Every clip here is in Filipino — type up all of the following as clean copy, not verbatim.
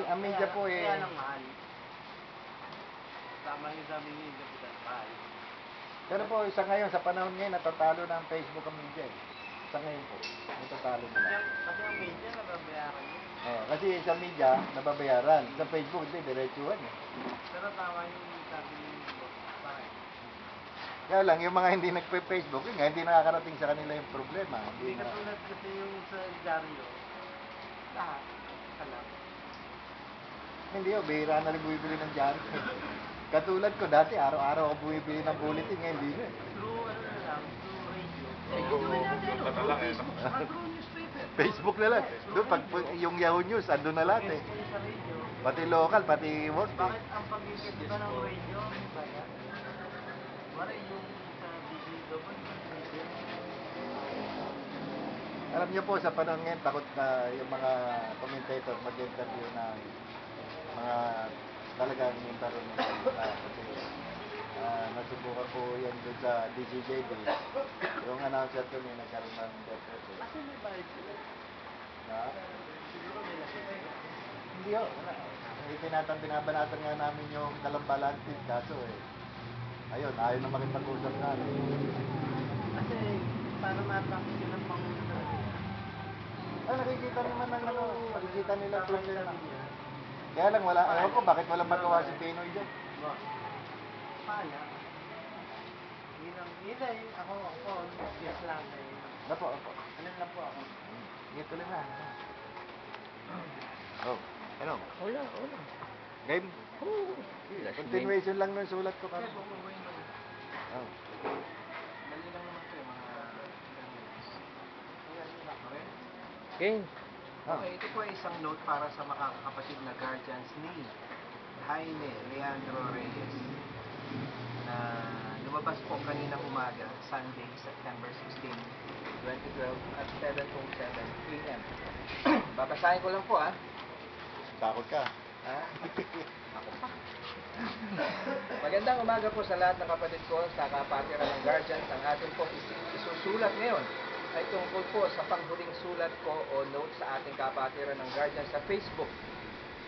Ang media po eh. Kaya lang mahal. Tama yung sabi niyo, yung kapitan, mahal. Pero po, isa ngayon, sa panahon ngayon, natatalo na ang Facebook ang media eh. Sa ngayon po, natatalo nila. Kasi ang media, nababayaran yun. Kasi sa media, nababayaran. Sa Facebook, hindi, diretsuhan eh. Pero tama yung sabi niyo, bakit? Kaya lang, yung mga hindi nagpe-Facebook, yun nga, hindi nakakarating sa kanila yung problema. Hindi katulad kasi yung sa dyaryo, lahat, alam. Hindi oh, bihira na rin bumibili ng dyaryo. Katulad ko dati, araw-araw ako bumibili ng bulletin, ngayon hindi na. Through ano na lang, through radio. Facebook. Facebook na lang. Doon, pag yung Yahoo News, andun na lahat eh. Sa radio. Pati local, pati world eh. Bakit ang pag-ibig ba ng radio, may bayan? Wala yung sa DZW, Alam niyo po, sa panahon ngayon, takot na yung mga commentator mag-interview na mga talagang interview ng salita. Kasi nasubukan po yan doon sa DCJB. Yung announcer ko may nagkaroon ng interview. kasi may bayad sila. Siguro may nakita. Hindi ho, wala. Binabanatan nga namin yung kalambalantin, kaso eh. Ayun, ayaw na makipag-usap namin. Kasi para ma-attract sila ng Pangulo talaga. Nakikita naman ng nakikita nila problema. Kaya lang wala, ayaw ko, bakit walang magawa si Pinoy dyan? Kaya. Yun lang, ako, yes lang. Opo. Ano lang po ako. Sige, tuloy na. Oh, ano? Wala. Game? Oo. Continuation lang ng sulat ko kami. Oh. Dali lang naman po yung mga... Game. Okay, ito po ay isang note para sa makakapatid na guardians ni Jaime Leandro Reyes na lumabas po kaninang umaga, Sunday, September 16, 2012 at 7:07 p.m. Babasahin ko lang po Takot ka. Ako pa. Magandang umaga po sa lahat ng kapatid ko sa kapatiran ng guardians. Ang ating pong isusulat ngayon ay tungkol po sa panghuling sulat ko o note sa ating kapatiran ng guardians sa Facebook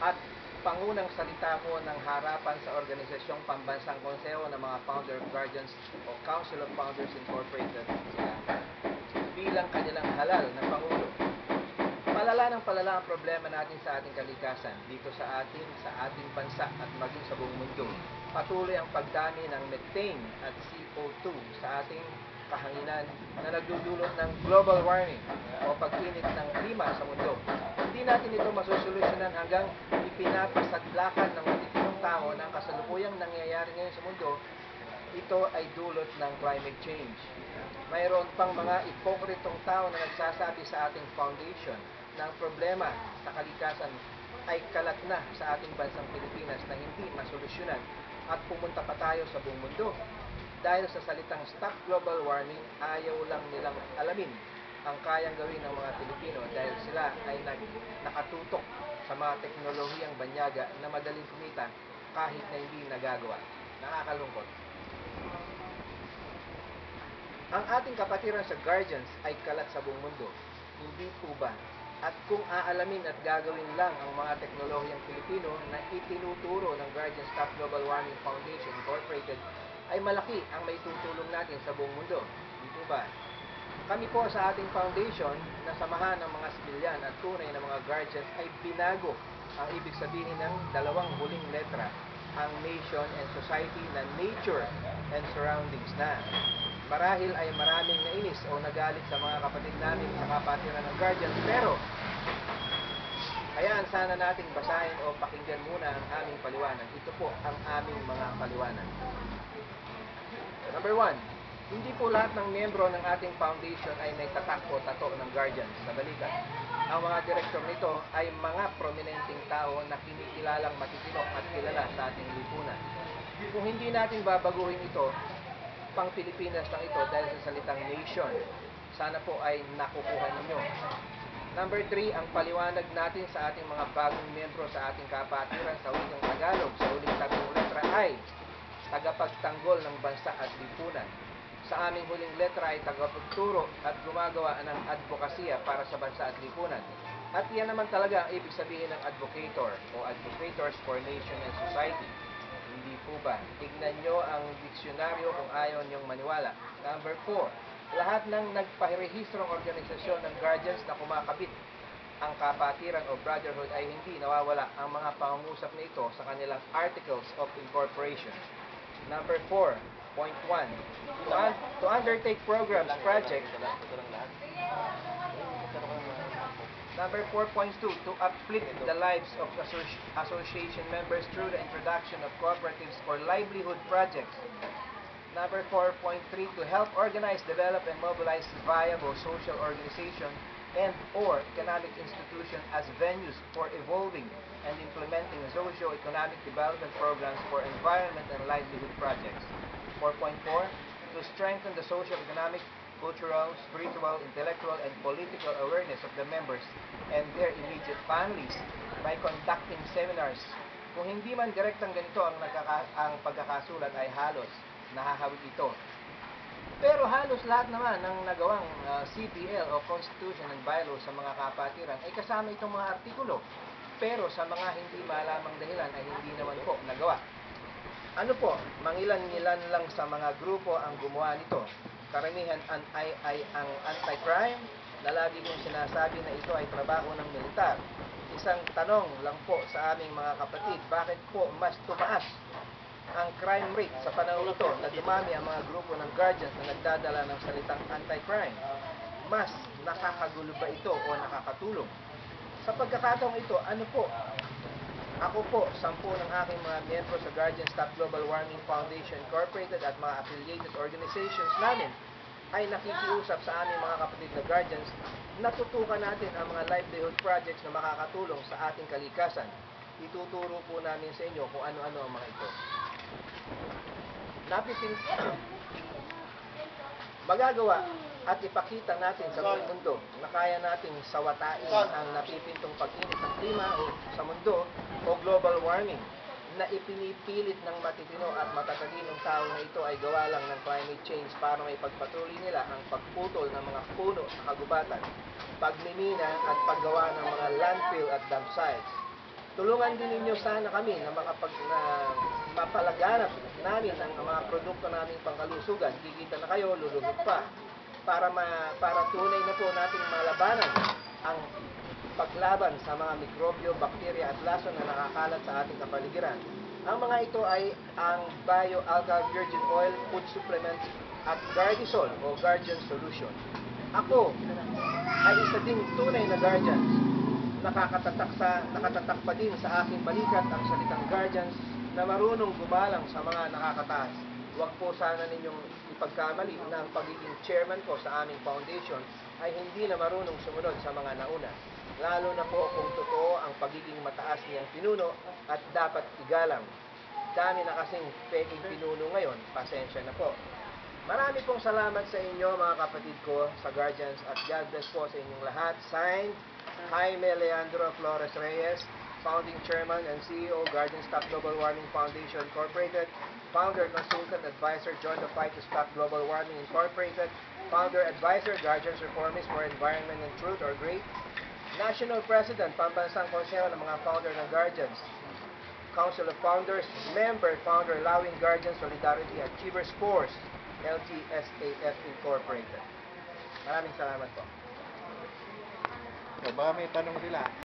at pangunang salita ko ng harapan sa Organisasyong Pambansang Konseho ng mga Founder of Guardians o Council of Founders Incorporated bilang kanilang halal na Pangulo. Palala ng palala ang problema natin sa ating kalikasan dito sa ating bansa at maging sa buong mundo. Patuloy ang pagdami ng methane at CO2 sa ating kahanginan na nagdudulot ng global warming o pag-init ng klima sa mundo. Hindi natin ito masusolusyonan hanggang ipinapasadlakan ng matitinong tao na ang kasalukuyang nangyayari ngayon sa mundo, ito ay dulot ng climate change. Mayroon pang mga ipokritong tao na nagsasabi sa ating foundation na ang problema sa kalikasan ay kalat na sa ating bansang Pilipinas na hindi masolusyonan at pumunta pa tayo sa buong mundo. Dahil sa salitang stop global warming, ayaw lang nilang alamin ang kayang gawin ng mga Pilipino dahil sila ay nakatutok sa mga teknolohiyang banyaga na madaling kumita kahit na hindi nagagawa. Nakakalungkot. Ang ating kapatiran sa guardians ay kalat sa buong mundo. Hindi po ba? At kung aalamin at gagawin lang ang mga teknolohiyang Pilipino na itinuturo ng Guardian Stop Global Warming Foundation Incorporated, ay malaki ang maitutulong natin sa buong mundo. Hindi po ba? Kami po sa ating foundation na samahan ng mga sibilyan at tunay na mga guardians ay binago ang ibig sabihin ng dalawang huling letra, ang nation and society na nature and surroundings na. Marahil ay maraming nainis o nagalit sa mga kapatid namin sa kapatiran ng guardians, pero hayaan sana nating basahin o pakinggan muna ang aming paliwanag. Ito po ang aming mga paliwanag. Number 1, hindi po lahat ng miyembro ng ating foundation ay may tatak o tato ng guardians sa balikat. Ang mga direktor nito ay mga prominenteng tao na kinikilalang matitinok at kilala sa ating lipunan. Kung hindi natin babaguhin ito, pang Pilipinas lang ito dahil sa salitang nation. Sana po ay nakukuha ninyo. Number 3, ang paliwanag natin sa ating mga bagong miyembro sa ating kapatiran sa wikang Tagalog sa huling 3 letra ay tagapagtanggol ng bansa at lipunan. Sa aming huling letra ay tagapagturo at gumagawa ng advokasya para sa bansa at lipunan. At yan naman talaga ang ibig sabihin ng advocator o advocators for nation and society. Hindi po ba? Tignan nyo ang diksyonaryo kung ayaw nyong maniwala. Number 4, lahat ng nagparehistrong organisasyon ng guardians na kumakabit ang kapatiran o brotherhood ay hindi nawawala ang mga pangungusap na ito sa kanilang articles of incorporation. Number 4.1, to undertake programs, projects. Number 4.2, to uplift the lives of association members through the introduction of cooperatives for livelihood projects. Number 4.3, to help organize, develop, and mobilize viable social organization and or economic institution as venues for evolving and implementing socio-economic development programs for environment and livelihood projects. 4.4, to strengthen the social, economic, cultural, spiritual, intellectual, and political awareness of the members and their immediate families by conducting seminars. Kung hindi man direktang ganito ang pagkakasulat ay halos nahahawig ito. Pero halos lahat naman ng nagawang CPL o Constitution and Bylaws sa mga kapatiran ay kasama itong mga artikulo. Pero sa mga hindi malamang dahilan ay hindi naman po nagawa. Ano po, mangilan-ngilan lang sa mga grupo ang gumawa nito. Karamihan ay ang anti-crime na lagi kong sinasabi na ito ay trabaho ng militar. Isang tanong lang po sa aming mga kapatid, bakit po mas tumaas ang crime rate sa panahon ito na dumami ang mga grupo ng guardians na nagdadala ng salitang anti-crime? Mas nakakagulo ba ito o nakakatulong? Sa pagkakataong ito, ano po? Ako po, 10 ng aking mga miyembro sa Guardian Stop Global Warming Foundation Incorporated at mga affiliated organizations namin ay nakikiusap sa aming mga kapatid na guardians na tutukan natin ang mga livelihood projects na makakatulong sa ating kalikasan. Ituturo po namin sa inyo kung ano-ano ang mga ito. Magagawa at ipakita natin sa buong mundo na kaya nating sawatain ang napipintong pag-init ng klima o sa mundo o global warming na ipinipilit ng matitino at matatalinong tao na ito ay gawa lang ng climate change para may pagpatuloy nila ang pagputol ng mga puno sa kagubatan, pagmimina at paggawa ng mga landfill at dump sites. Tulungan din ninyo sana kami na mapalaganap namin ang mga produkto naming pangkalusugan. Kikita na kayo, lulubog pa. Para tunay na po nating malabanan ang paglaban sa mga mikrobyo, bakterya at lason na nakakalat sa ating kapaligiran. Ang mga ito ay ang Bio-Algal Virgin Oil, Food Supplements at Gardisol o Guardian Solution. Ako ay isa ding tunay na guardian. Nakatatak pa din sa aking balikat ang salitang guardians na marunong gumalang sa mga nakakataas. Huwag po sana ninyong ipagkamali na ang pagiging chairman ko sa aming foundation ay hindi na marunong sumunod sa mga nauna. Lalo na po kung totoo ang pagiging mataas niyang pinuno at dapat igalang. Dami na kasing peking pinuno ngayon, pasensya na po. Marami pong salamat sa inyo mga kapatid ko sa Guardians at God bless po sa inyong lahat. Signed, Jaime Leandro Flores Reyes, Founding Chairman and CEO, Guardian Stop Global Warming Foundation Incorporated, Founder, Consultant, Advisor, Join the Fight to Stop Global Warming Incorporated, Founder, Advisor, Guardians Reformist for Environment and Truth or GREAT, National President, Pambansang Konseho ng mga Founder ng Guardians, Council of Founders, Member, Founder, Allowing Guardian Solidarity Achievers Force, LGSAF Incorporated. Maraming salamat po. O, baka may tanong sila.